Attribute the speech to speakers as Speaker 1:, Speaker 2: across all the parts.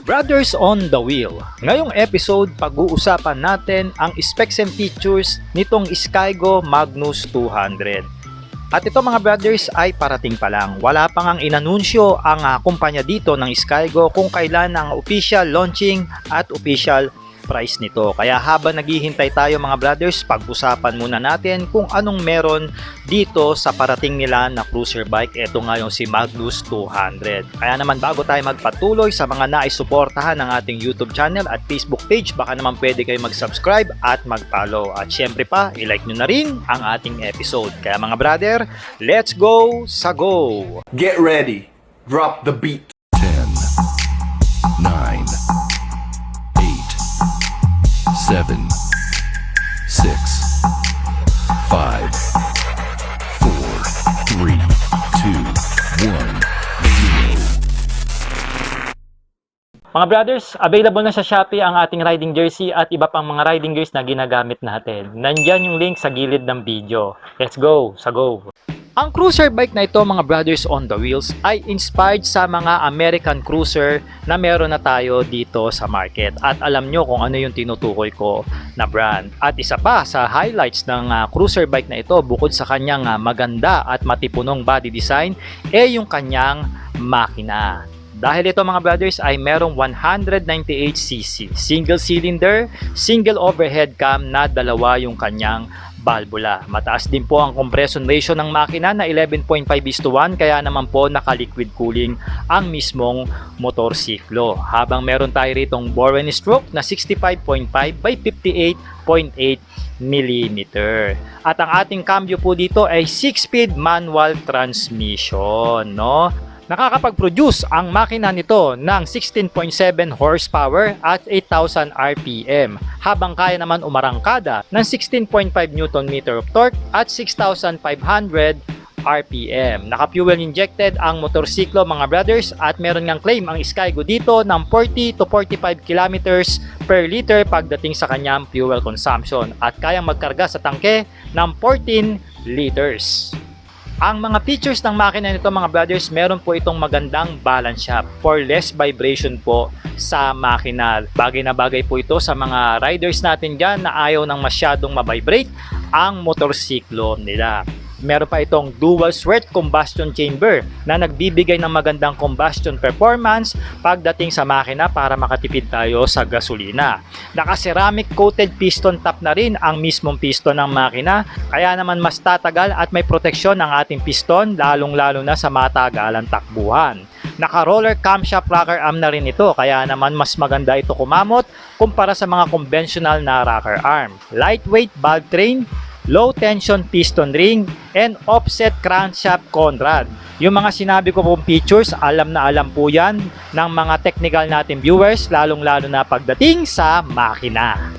Speaker 1: Brothers on the Wheel. Ngayong episode, pag-uusapan natin ang specs and features nitong Skygo Magnus 200. At ito mga brothers ay parating pa lang. Wala pang ang inanunsyo ang kumpanya dito ng Skygo kung kailan ang official launching at official price nito. Kaya habang naghihintay tayo mga brothers, pag-usapan muna natin kung anong meron dito sa parating nila na cruiser bike. Ito nga yung si Magnus 200. Kaya naman bago tayo magpatuloy sa mga naisuportahan ng ating YouTube channel at Facebook page, baka naman pwede kayo mag-subscribe at mag-follow. At syempre pa, i-like nyo na rin ang ating episode. Kaya mga brother, let's go sa go!
Speaker 2: Get ready. Drop the beat.
Speaker 3: 10, 9, 7, 6, 5, 4, 3, 2, 1, 0.
Speaker 1: Mga brothers, available na sa Shopee ang ating riding jersey at iba pang mga riding gears na ginagamit natin. Nandyan yung link sa gilid ng video. Let's go! Sa go! Ang cruiser bike na ito mga brothers on the wheels ay inspired sa mga American cruiser na meron na tayo dito sa market. At alam nyo kung ano yung tinutukoy ko na brand. At isa pa sa highlights ng cruiser bike na ito, bukod sa kanyang maganda at matipunong body design, yung kanyang makina. Dahil ito mga brothers ay merong 198cc, single cylinder, single overhead cam na dalawa yung kanyang valvula. Mataas din po ang compression ratio ng makina na 11.5:1, kaya naman po naka-liquid cooling ang mismong motorsiklo. Habang meron tayo ritong bore and stroke na 65.5 by 58.8 mm. At ang ating cambio po dito ay 6-speed manual transmission, no? Nakakapag-produce ang makina nito ng 16.7 horsepower at 8,000 RPM, habang kaya naman umarangkada ng 16.5 Nm of torque at 6,500 RPM. Naka-fuel injected ang motorsiklo mga brothers at meron ngang claim ang Skygo dito ng 40 to 45 kilometers per liter pagdating sa kanyang fuel consumption at kayang magkarga sa tangke ng 14 liters. Ang mga features ng makina nito mga brothers, meron po itong magandang balance shaft for less vibration po sa makina. Bagay na bagay po ito sa mga riders natin dyan na ayaw nang masyadong mabibrate ang motorsiklo nila. Meron pa itong dual swirl combustion chamber na nagbibigay ng magandang combustion performance pagdating sa makina para makatipid tayo sa gasolina. Naka-ceramic coated piston top na rin ang mismong piston ng makina, kaya naman mas tatagal at may proteksyon ang ating piston lalong-lalo na sa matagalang takbuhan. Naka-roller camshaft rocker arm na rin ito, kaya naman mas maganda ito kumamot kumpara sa mga conventional na rocker arm. Lightweight valve train, low tension piston ring, and offset crankshaft conrod. Yung mga sinabi ko pong features, alam na alam po yan ng mga technical natin viewers, lalong-lalo na pagdating sa makina.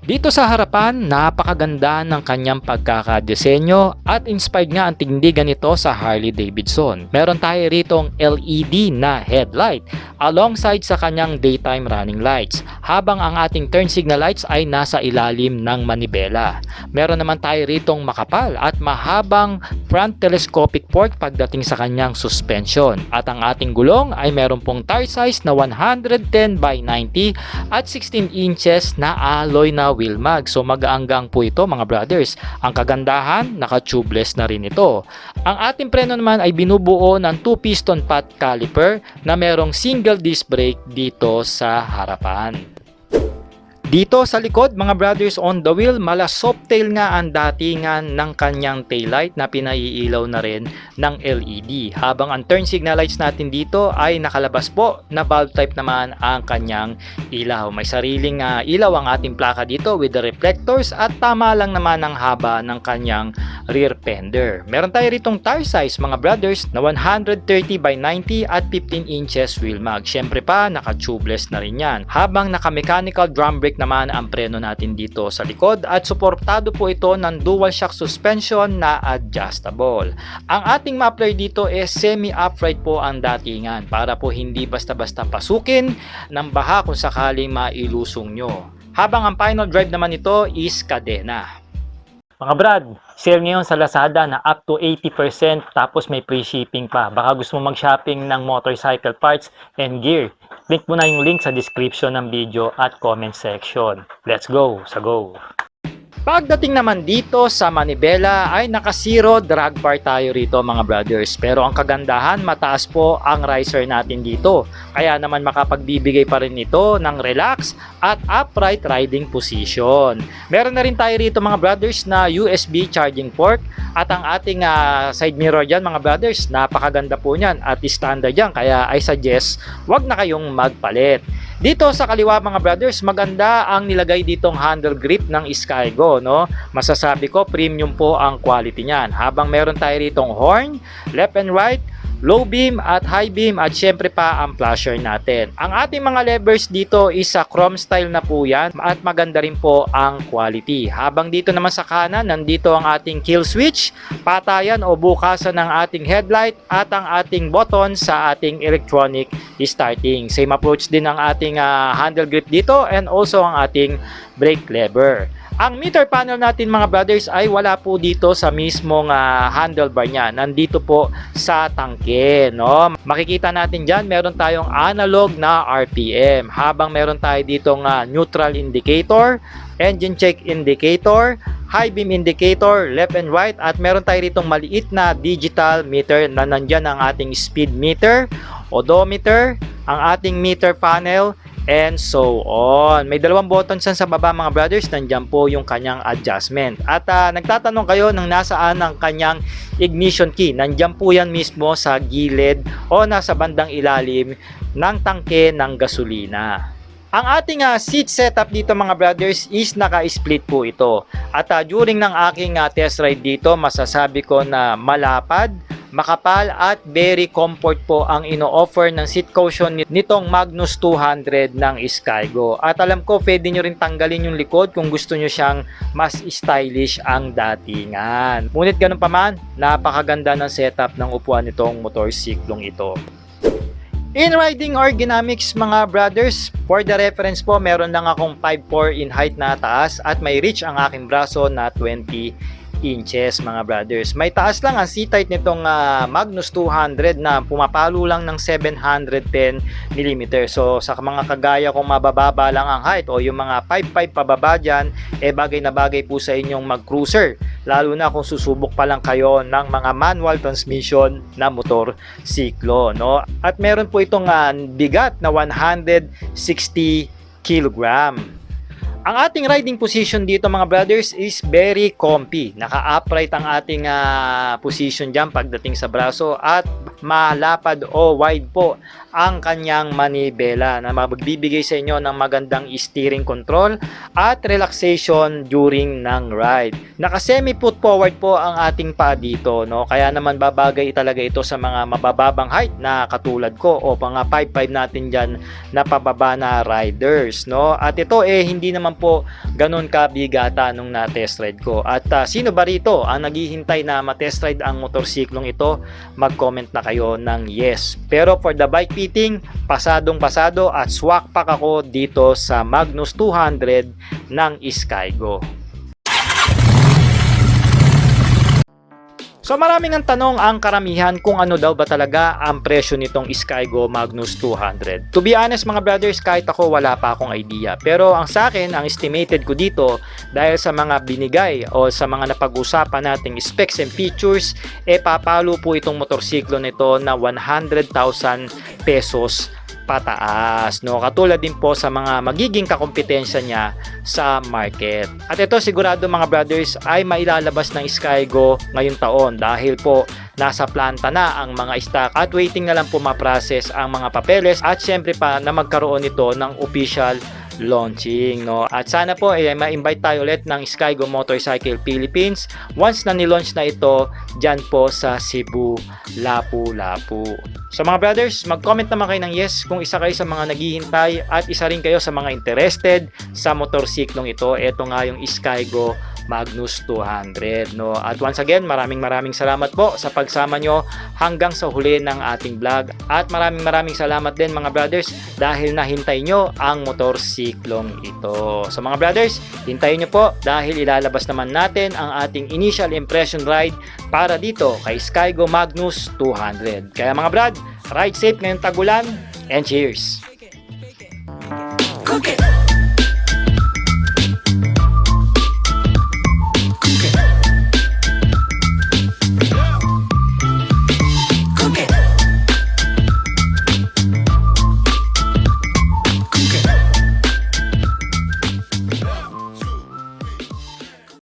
Speaker 1: Dito sa harapan, napakaganda ng kanyang pagkakadesenyo at inspired nga ang tindigan nito sa Harley Davidson. Meron tayo ritong LED na headlight alongside sa kanyang daytime running lights, habang ang ating turn signal lights ay nasa ilalim ng manibela. Meron naman tayo ritong makapal at mahabang front telescopic fork pagdating sa kanyang suspension. At ang ating gulong ay meron pong tire size na 110 by 90 at 16 inches na alloy na wheel mag. So magaanggang po ito mga brothers. Ang kagandahan, naka-tubeless na rin ito. Ang ating preno naman ay binubuo ng 2-piston pot caliper na merong single disc brake dito sa harapan. Dito sa likod mga brothers on the wheel, mala softtail nga ang datingan ng kanyang taillight na pinaiilaw na rin ng LED, habang ang turn signal lights natin dito ay nakalabas po na valve type naman ang kanyang ilaw. May sariling ilaw ang ating plaka dito with the reflectors at tama lang naman ang haba ng kanyang rear fender. Meron tayo ritong tire size mga brothers na 130 by 90 at 15 inches wheel mag. Syempre pa naka-tubeless na rin yan, habang naka-mechanical drum brake naman ang preno natin dito sa likod at suportado po ito ng dual shock suspension na adjustable. Ang ating muffler dito is semi-upright po ang datingan para po hindi basta-basta pasukin ng baha kung sakaling mailusong nyo. Habang ang final drive naman ito is kadena. Mga Brad, sale ngayon sa Lazada na up to 80% tapos may free shipping pa. Baka gusto mo mag-shopping ng motorcycle parts and gear. Link mo na yung link sa description ng video at comment section. Let's go sa go! Pagdating naman dito sa Manibela ay naka-zero drag bar tayo rito mga brothers. Pero ang kagandahan, mataas po ang riser natin dito. Kaya naman makapagbibigay pa rin ito ng relax at upright riding position. Meron na rin tayo rito mga brothers na USB charging port. At ang ating side mirror dyan mga brothers, napakaganda po niyan at standard yan. Kaya I suggest, wag na kayong magpalit. Dito sa kaliwa mga brothers, maganda ang nilagay ditong handle grip ng Skygo, no? Masasabi ko premium po ang quality niyan. Habang meron tayo ritong horn, left and right, low beam at high beam at syempre pa ang flasher natin. Ang ating mga levers dito is sa chrome style na po yan at maganda rin po ang quality. Habang dito naman sa kanan, nandito ang ating kill switch, patayan o bukasan ng ating headlight at ang ating button sa ating electronic starting. Same approach din ang ating handle grip dito and also ang ating brake lever. Ang meter panel natin mga brothers ay wala po dito sa mismong handlebar niya. Nandito po sa tangke, no? Makikita natin diyan, meron tayong analog na RPM. Habang meron tayo ditong neutral indicator, engine check indicator, high beam indicator, left and right, at meron tayo ditong maliit na digital meter na nandyan ang ating speed meter, odometer, ang ating meter panel, and so on. May dalawang buttons sa baba mga brothers, nandyan po yung kanyang adjustment. At nagtatanong kayo ng nasaan ang kanyang ignition key. Nandyan po yan mismo sa gilid o nasa bandang ilalim ng tangke ng gasolina. Ang ating seat setup dito mga brothers is naka-split po ito. At during ng aking test ride dito, masasabi ko na malapad, makapal at very comfort po ang ino-offer ng seat cushion nitong Magnus 200 ng Skygo. At alam ko pwede nyo rin tanggalin yung likod kung gusto nyo siyang mas stylish ang datingan. Ngunit ganun pa man, napakaganda ng setup ng upuan nitong motorsiklong ito. In riding ergonomics mga brothers, for the reference po, meron lang akong 5'4" in height na taas at may reach ang aking braso na 20 inches mga brothers. May taas lang ang seat height nitong Magnus 200 na pumapalo lang ng 710 mm. So sa mga kagaya kung mabababa lang ang height o yung mga 5'5" pababa dyan, bagay na bagay po sa inyong mag-cruiser. Lalo na kung susubok pa lang kayo ng mga manual transmission na motor siklo, no? At meron po itong bigat na 160 kilogram. Ang ating riding position dito mga brothers is very comfy. Naka-upright ang ating position dyan pagdating sa braso at malapad o wide po ang kanyang manibela na magbibigay sa inyo ng magandang steering control at relaxation during ng ride. Naka-semi foot forward po ang ating paa dito, no? Kaya naman babagay talaga ito sa mga mabababang height na katulad ko o mga 5'5" natin dyan na pababa na riders, no? At ito hindi naman po ganun kabigata nung na-test ride ko. At sino ba rito ang naghihintay na ma-test ride ang motorsiklong ito? Mag-comment na kayo ng yes. Pero for the bike fitting, pasadong pasado at swak pack ako dito sa Magnus 200 ng Skygo. So maraming ang tanong ang karamihan kung ano daw ba talaga ang presyo nitong Skygo Magnus 200. To be honest mga brothers, kahit ako wala pa akong idea. Pero ang sa akin, ang estimated ko dito dahil sa mga binigay o sa mga napag-usapan nating specs and features, papalo po itong motorsiklo nito na 100,000 pesos pataas, no? Katulad din po sa mga magiging kakompetensya niya sa market. At ito sigurado mga brothers ay mailalabas ng Skygo ngayong taon dahil po nasa planta na ang mga stock at waiting na lang po ma-process ang mga papeles at syempre pa na magkaroon ito ng official launching, no? At sana po ma-invite tayo ulit ng Skygo Motorcycle Philippines once na nilaunch na ito dyan po sa Cebu, Lapu-Lapu. So mga brothers, mag-comment naman kayo ng yes kung isa kayo sa mga naghihintay at isa rin kayo sa mga interested sa motorsiklong ito. Ito nga yung Skygo Magnus 200, no? At once again, maraming salamat po sa pagsama nyo hanggang sa huli ng ating vlog. At maraming salamat din mga brothers dahil nahintay nyo ang motorsiklong ito. So mga brothers, hintayin nyo po dahil ilalabas naman natin ang ating initial impression ride para dito kay Skygo Magnus 200. Kaya mga brad, ride safe ngayong tagulan and cheers!